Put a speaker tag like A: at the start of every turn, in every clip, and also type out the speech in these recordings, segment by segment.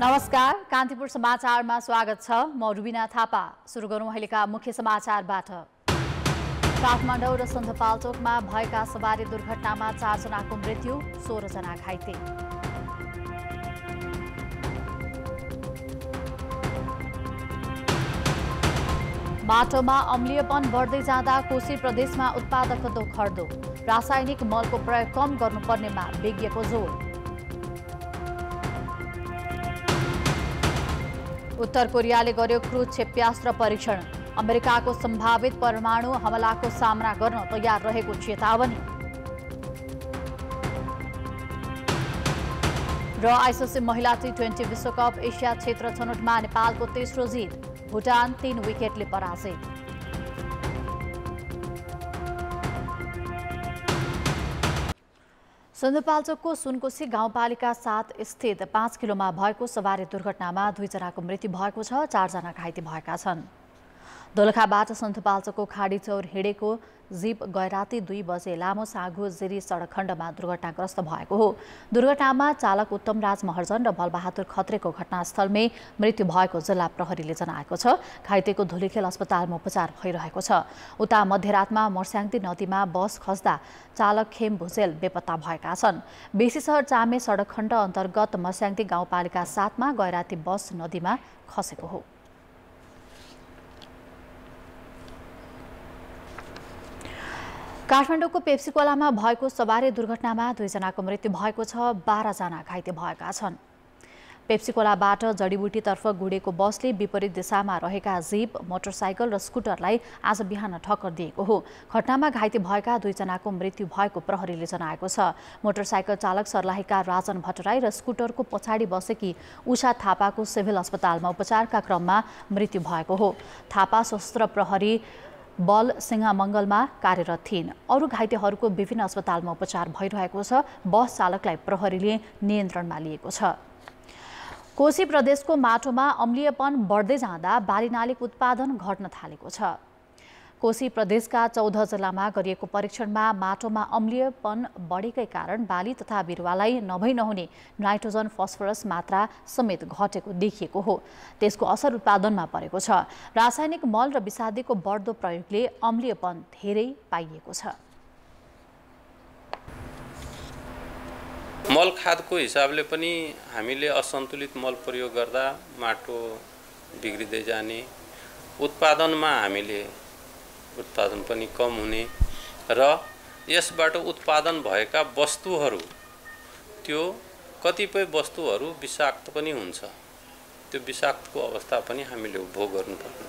A: नमस्कार, कान्तिपुर समाचारमा स्वागत छ। म रुबिना थापा। सुरु गरौँ अहिलेका मुख्य समाचारबाट। काठमाडौँ र सन्धपाल्चोकमा भएका सवारी दुर्घटनामा 4 जनाको मृत्यु, 16 जना घाइते। माटोमा अम्लीयपन बढ्दै जाँदा कोशी प्रदेशमा उत्पादकत्व खर्दो, रासायनिक मलको प्रयोग कम गर्नुपर्नेमा विज्ञको जोड। उत्तर कोरियाले गर्यो क्रुज क्षेप्यास्त्र परीक्षण, अमेरिकाको सम्भावित परमाणु हमलाको सामना गर्न तयार रहेको चेतावनी। र आइसिसी महिला टी20 विश्वकप एसिया क्षेत्र छनौटमा नेपालको तेस्रो जित, भुटान 3 विकेटले पराजित। सन्धपाल्चोकको सुनकोशी गाउँपालिका 7 स्थित 5 किलोमा भएको सवारी दुर्घटनामा 2 जनाको मृत्यु भएको छ, 4 जना घाइते भएका छन्। दोलखाबाट सन्धपाल्चोकको खाडी चौर हिँडेको जीप गैराती 2 बजे लामो साँघु जिरी सडक खण्डमा दुर्घटनाग्रस्त भएको हो। दुर्घटनामा चालक उत्तम राज महर्जन र बलबहादुर खत्रेको घटनास्थलमै मृत्यु भएको जिल्ला प्रहरीले जनाएको छ। घाइतेको धुलीखेल अस्पतालमा उपचार भइरहेको छ। उता मध्यरातमा मर्स्याङ्ती नदीमा बस खस्दा चालक खेम भुजेल बेपत्ता भएका छन्। बेसी सहर चामे सडक खण्ड अन्तर्गत मर्स्याङ्ती गाउँपालिका 7 मा गैराती बस नदीमा खसेको हो। काठमाडौँको पेप्सी खोलामा भएको सवारी दुर्घटनामा 2 जनाको मृत्यु भएको छ, 12 जना घाइते भएका छन्। पेप्सी खोलाबाट जडीबुटीतर्फ गुडेको बसले विपरीत दिशामा रहेका जीप, मोटरसाइकल र स्कुटरलाई आज बिहान ठक्कर दिएको हो। घटनामा घाइते भएका 2 जनाको मृत्यु भएको प्रहरीले जनाएको छ। मोटरसाइकल चालक सर्लाहीका राजन भट्टराई र स्कुटरको पछाडि बसेकी उषा थापाको सिभिल अस्पतालमा उपचारका क्रममा मृत्यु भएको हो। थापा सशस्त्र प्रहरी बल सिंहमङ्गलमा कार्यरत थिइन्। अरू घाइतेहरूको विभिन्न अस्पतालमा उपचार भइरहेको छ। बस चालकलाई प्रहरीले नियन्त्रणमा लिएको छ। कोशी प्रदेशको माटोमा अम्लीयपन बढ्दै जाँदा बालीनालीको उत्पादन घट्न थालेको छ। कोशी प्रदेशका 14 जिल्लामा गरिएको परीक्षणमा माटोमा अम्लीयपन बढेकै कारण बाली तथा बिरुवालाई नभई नहुने नाइट्रोजन फस्फरस मात्रा समेत घटेको देखिएको हो। त्यसको असर उत्पादनमा परेको छ। रासायनिक मल र विषादीको बढ्दो प्रयोगले अम्लीयपन धेरै पाइएको छ।
B: मल खादको हिसाबले पनि हामीले असन्तुलित मल प्रयोग गर्दा माटो बिग्रिँदै जाने, उत्पादनमा हामीले उत्पादन पनि कम हुने र यसबाट उत्पादन भएका वस्तुहरू त्यो कतिपय वस्तुहरू विषाक्त पनि हुन्छ। त्यो विषाक्तको अवस्था पनि हामीले उपभोग गर्नुपर्छ।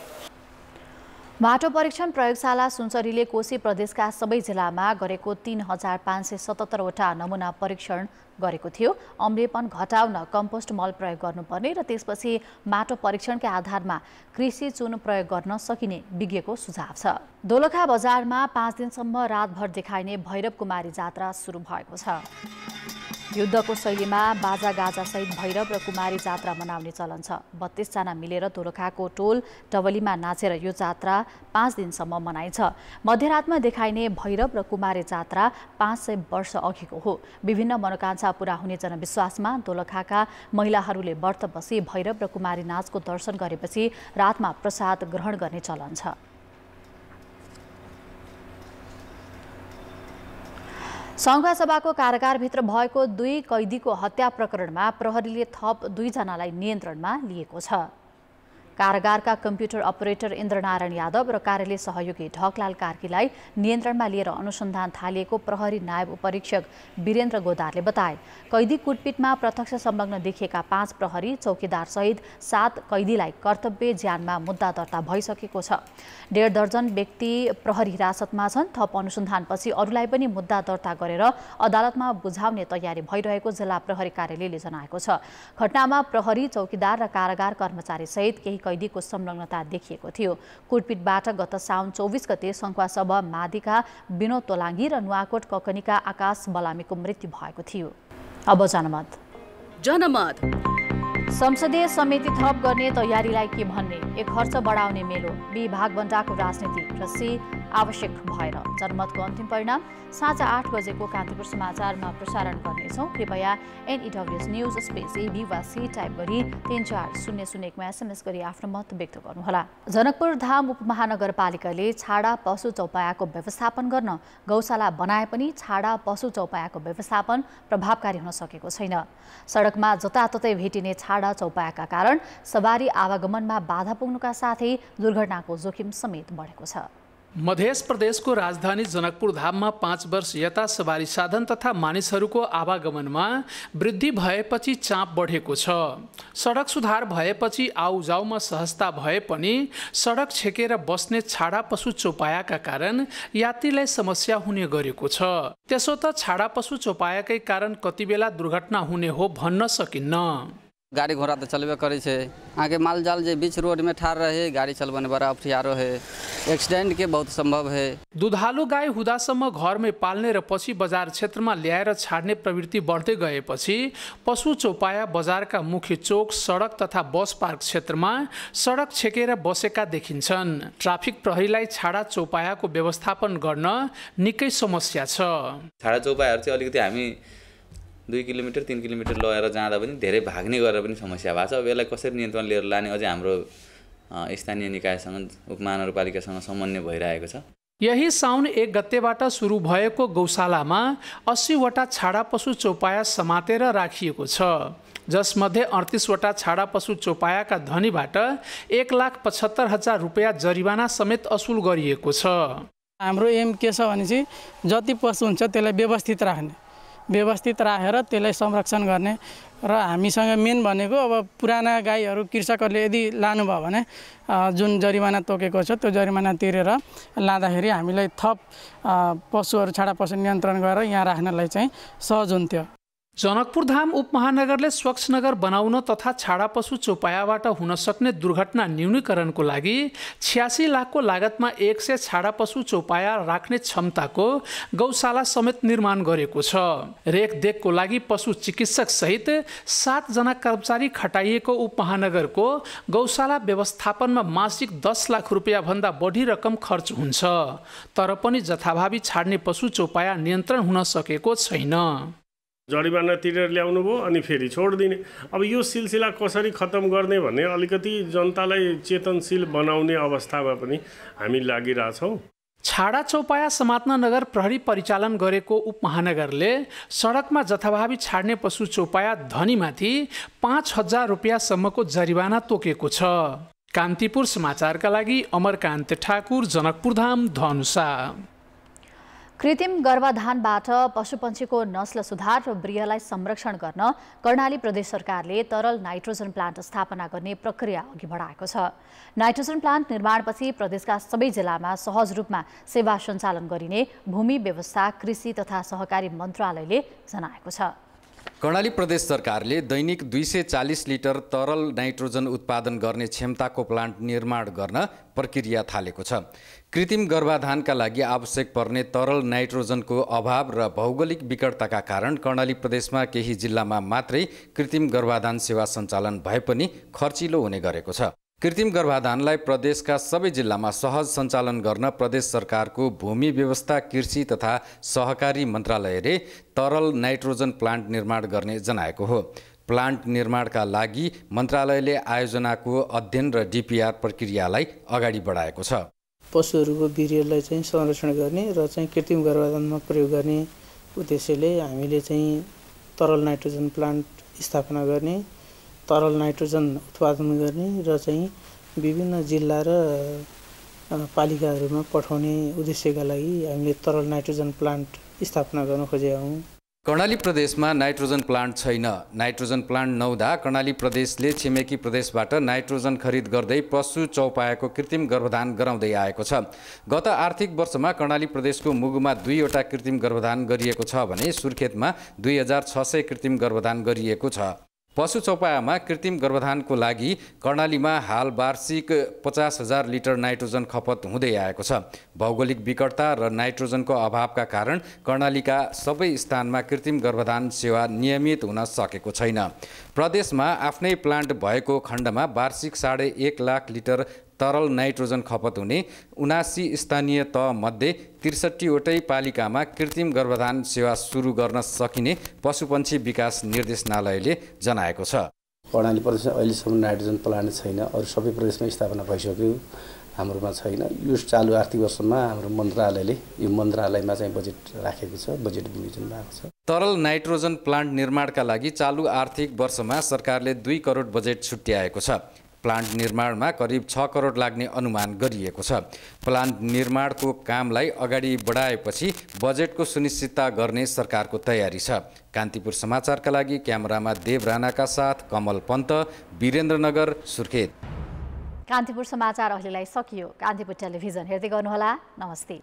A: माटो परीक्षण प्रयोगशाला सुनसरीले कोशी प्रदेशका सबै जिल्लामा गरेको 3577 वटा नमुना परीक्षण गरेको थियो। अम्लीयपन घटाउन कम्पोस्ट मल प्रयोग गर्नुपर्ने र त्यसपछि माटो परीक्षणकै आधारमा कृषि चुन प्रयोग गर्न सकिने विज्ञको सुझाव छ। दोलखा बजारमा 5 दिनसम्म रातभर देखाइने भैरव कुमारी जात्रा सुरु भएको छ। युद्धको शैलीमा बाजागाजा सहित भैरव र कुमारी जात्रा मनाउने चलन छ। 32 जना मिलेर दोलखाको टोल डबलीमा नाचेर यो जात्रा 5 दिनसम्म मनाइन्छ। मध्यरातमा देखाइने भैरव र कुमारी जात्रा 500 वर्ष अघिको हो। विभिन्न मनोकांक्षा पूरा हुने जनविश्वासमा दोलखाका महिलाहरूले व्रत बसी भैरव र कुमारी नाचको दर्शन गरेपछि रातमा प्रसाद ग्रहण गर्ने चलन छ। संघुवा सभाको कारागारभित्र भएको 2 कैदीको हत्या प्रकरणमा प्रहरीले थप 2 जनालाई नियन्त्रणमा लिएको छ। कारागारका कम्प्युटर अपरेटर इन्द्रनारायण यादव र कार्यालय सहयोगी ढकलाल कार्कीलाई नियन्त्रणमा लिएर अनुसन्धान थालिएको प्रहरी नायब उपरीक्षक वीरेन्द्र गोदारले बताए। कैदी कुटपिटमा प्रत्यक्ष संलग्न देखिएका 5 प्रहरी चौकीदार सहित 7 कैदीलाई कर्तव्य ज्यानमा मुद्दा दर्ता भइसकेको छ। 1.5 दर्जन व्यक्ति प्रहरी हिरासतमा छन्। थप अनुसन्धानपछि अरूलाई पनि मुद्दा दर्ता गरेर अदालतमा बुझाउने तयारी भइरहेको जिल्ला प्रहरी कार्यालयले जनाएको छ। घटनामा प्रहरी चौकीदार र कारागार कर्मचारी सहित केही कैदीको संलग्नता देखिएको थियो। कुटपिटबाट गत साउन 24 गते संखुवा सभा मादिका विनोद तोलाङ्गी र नुवाकोट ककनीका आकाश बलामीको मृत्यु भएको थियो। अब जनमत। संसदीय समिति थप गर्ने तयारीलाई के भन्ने? 1 खर्च बढाउने मेलो, बी भागबण्डाको राजनीति र सी आवश्यक भएन। जनमतको अन्तिम परिणाम साँझ 8 बजेको कान्तिपुर समाचारमा प्रसारण गर्नेछौँ। कृपया NEWS न्युज स्पेस AB वा C टाइप गरी 34001 मा SMS गरी आफ्नो मत व्यक्त गर्नुहोला। जनकपुर धाम उपमहानगरपालिकाले छाडा पशु चौपायाको व्यवस्थापन गर्न गौशाला बनाए पनि छाडा पशु चौपायाको व्यवस्थापन प्रभावकारी हुन सकेको छैन। सडकमा जताततै भेटिने छाडा चौपायाका कारण सवारी आवागमनमा बाधा पुग्नुका साथै दुर्घटनाको जोखिम समेत बढेको छ।
C: मध्य प्रदेशको राजधानी जनकपुर धाममा 5 वर्ष यता सवारी साधन तथा मानिसहरूको आवागमनमा वृद्धि भएपछि चाप बढेको छ। सडक सुधार भएपछि आउजाउमा सहजता भए पनि सडक छेकेर बस्ने छाडा पशु चौपायाका कारण यात्रीलाई समस्या हुने गरेको छ। त्यसो त छाडा पशु चौपायाकै कारण कति बेला दुर्घटना हुने हो भन्न सकिन्न।
D: गाड़ी घोड़ा तो चलबे करे छे, आगे माल जाल जे बीच रोड में ठाड़ रहे गाड़ी चलवाने बड़ा अफियारो है, एक्सीडेंट के बहुत संभव है।
C: दुधालु गाई हुँदासम्म घरमै पाल्ने र पछि बजार क्षेत्रमा ल्याएर छाड्ने प्रवृत्ति बढ्दै गएपछि पशु चौपाया बजारका मुख्य चोक, सडक तथा बस पार्क क्षेत्रमा सडक छेकेर बसेका देखिन्छन्। ट्राफिक प्रहरीलाई छाडा चौपायाको व्यवस्थापन गर्न निकै समस्या छ।
E: छाडा चौपायाहरू चाहिँ अलिकति हामी 2 किलोमिटर 3 किलोमिटर लगेर जाँदा पनि धेरै भाग्ने गरेर पनि समस्या भएको छ। अब यसलाई कसरी नियन्त्रण लिएर लाने अझै हाम्रो स्थानीय निकायसँग उपमहानगरपालिकासँग समन्वय भइरहेको छ।
C: यही साउन 1 गतेबाट सुरु भएको गौशालामा 80 वटा छाडा पशु चौपाया समातेर राखिएको छ, जसमध्ये 38 वटा छाडा पशु चौपायाका धनीबाट 1,75,000 रुपियाँ जरिवाना समेत असुल गरिएको छ।
F: हाम्रो एम के छ भने चाहिँ जति पशु हुन्छ त्यसलाई व्यवस्थित राखेर त्यसलाई संरक्षण गर्ने र हामीसँग मेन भनेको अब पुराना गाईहरू कृषकहरूले यदि लानुभयो भने जुन जरिवाना तोकेको छ त्यो जरिवाना तिरेर लाँदाखेरि हामीलाई थप पशुहरू छाडा पशु नियन्त्रण गरेर यहाँ राख्नलाई चाहिँ सहज हुन्थ्यो।
C: जनकपुर धाम उपमहानगरले स्वच्छ नगर बनाउन तथा छाडा पशु चौपायाबाट हुन सक्ने दुर्घटना न्यूनीकरणको लागि 86 लाखको लागतमा 100 छाडा पशु चौपाया राख्ने क्षमताको गौशाला समेत निर्माण गरेको छ। रेखदेखको लागि पशु चिकित्सक सहित 7 जना कर्मचारी खटाइएको उपमहानगरको गौशाला व्यवस्थापनमा मासिक 10 लाख रुपियाँ भन्दा बढी रकम खर्च हुन्छ, तर पनि जथाभावी छाड्ने पशु चौपाया नियन्त्रण हुन सकेको छैन।
G: जरिवाना तिरेर ल्याउनु भयो अनि फेरि छोडिदिने। अब यो सिलसिला कसरी खत्तम गर्ने भन्ने अलिकति जनतालाई चेतनशील बनाउने अवस्थामा पनि हामी लागिरहेछौँ।
C: छाडा चौपाया समात्न नगर प्रहरी परिचालन गरेको उपमहानगरले सडकमा जथाभावी छाड्ने पशु चौपाया धनीमाथि 5,000 रुपियाँसम्मको जरिवाना तोकेको छ। कान्तिपुर समाचारका लागि अमरकान्त ठाकुर, जनकपुर धाम, धनुषा।
A: कृत्रिम गर्भाधानबाट पशुपन्छीको नस्ल सुधार र वृहलाई संरक्षण गर्न कर्णाली प्रदेश सरकारले तरल नाइट्रोजन प्लान्ट स्थापना गर्ने प्रक्रिया अघि बढाएको छ। नाइट्रोजन प्लान्ट निर्माणपछि प्रदेशका सबै जिल्लामा सहज रूपमा सेवा सञ्चालन गरिने भूमि व्यवस्था, कृषि तथा सहकारी मन्त्रालयले जनाएको छ।
H: कर्णाली प्रदेश सरकारले दैनिक 240 लिटर तरल नाइट्रोजन उत्पादन गर्ने क्षमताको प्लान्ट निर्माण गर्न प्रक्रिया थालेको छ। कृत्रिम गर्भाधानका लागि आवश्यक पर्ने तरल नाइट्रोजनको अभाव र भौगोलिक विकटताका कारण कर्णाली प्रदेशमा केही जिल्लामा मात्रै कृत्रिम गर्भाधान सेवा सञ्चालन भए पनि खर्चिलो हुने गरेको छ। कृत्रिम गर्भाधानलाई प्रदेशका सबै जिल्लामा सहज सञ्चालन गर्न प्रदेश सरकारको भूमि व्यवस्था, कृषि तथा सहकारी मन्त्रालयले तरल नाइट्रोजन प्लान्ट निर्माण गर्ने जनाएको हो। प्लान्ट निर्माणका लागि मन्त्रालयले आयोजनाको अध्ययन र DPR प्रक्रियालाई अगाडि बढाएको छ।
F: पशुहरूको वीर्यलाई चाहिँ संरक्षण गर्ने र चाहिँ कृत्रिम गर्भाधानमा प्रयोग गर्ने उद्देश्यले हामीले चाहिँ तरल नाइट्रोजन प्लान्ट स्थापना गर्ने, तरल नाइट्रोजन उत्पादन गर्ने र चाहिँ विभिन्न जिल्ला र पालिकाहरूमा पठाउने उद्देश्यका लागि हामीले तरल नाइट्रोजन प्लान्ट स्थापना गर्न खोजेका हौँ।
H: कर्णाली प्रदेशमा नाइट्रोजन प्लान्ट छैन। नाइट्रोजन प्लान्ट नहुँदा कर्णाली प्रदेशले छिमेकी प्रदेशबाट नाइट्रोजन खरिद गर्दै पशु चौपायाको कृत्रिम गर्भाधान गराउँदै आएको छ। गत आर्थिक वर्षमा कर्णाली प्रदेशको मुगुमा 2 वटा कृत्रिम गर्भाधान गरिएको छ भने सुर्खेतमा 2600 कृत्रिम गर्भाधान गरिएको छ। पशु चौपायामा कृत्रिम गर्भाधानको लागि कर्णालीमा हाल वार्षिक 50,000 लिटर नाइट्रोजन खपत हुँदै आएको छ। भौगोलिक विकटता र नाइट्रोजनको अभावका कारण कर्णालीका सबै स्थानमा कृत्रिम गर्भाधान सेवा नियमित हुन सकेको छैन। प्रदेशमा आफ्नै प्लान्ट भएको खण्डमा वार्षिक 1.5 लाख लिटर तरल नाइट्रोजन खपत हुने 79 स्थानीय तह मध्ये 63वटै पालिकामा कृत्रिम गर्भाधान सेवा सुरु गर्न सकिने पशुपन्छी विकास निर्देशनालयले जनाएको छ।
I: कर्णाली प्रदेशमा अहिलेसम्म नाइट्रोजन प्लान्ट छैन, अरू सबै प्रदेशमा स्थापना भइसक्यो, हाम्रोमा छैन। यो चालु आर्थिक वर्षमा हाम्रो मन्त्रालयले यो मन्त्रालयमा चाहिँ बजेट राखेको छ, बजेट विनियोजन भएको छ।
H: तरल नाइट्रोजन प्लान्ट निर्माणका लागि चालु आर्थिक वर्षमा सरकारले 2 करोड बजेट छुट्याएको छ। प्लान्ट निर्माणमा करिब 6 करोड लाग्ने अनुमान गरिएको छ। प्लान्ट निर्माणको कामलाई अगाडि बढाएपछि बजेटको सुनिश्चितता गर्ने सरकारको तयारी छ। कान्तिपुर समाचारका लागि क्यामेरामा देव राणाका साथ कमल पन्त, वीरेन्द्रनगर, सुर्खेत।
A: कान्तिपुर समाचार अहिलेलाई सकियो। कान्तिपुर टेलिभिजन हेर्दै गर्नुहोला। नमस्ते।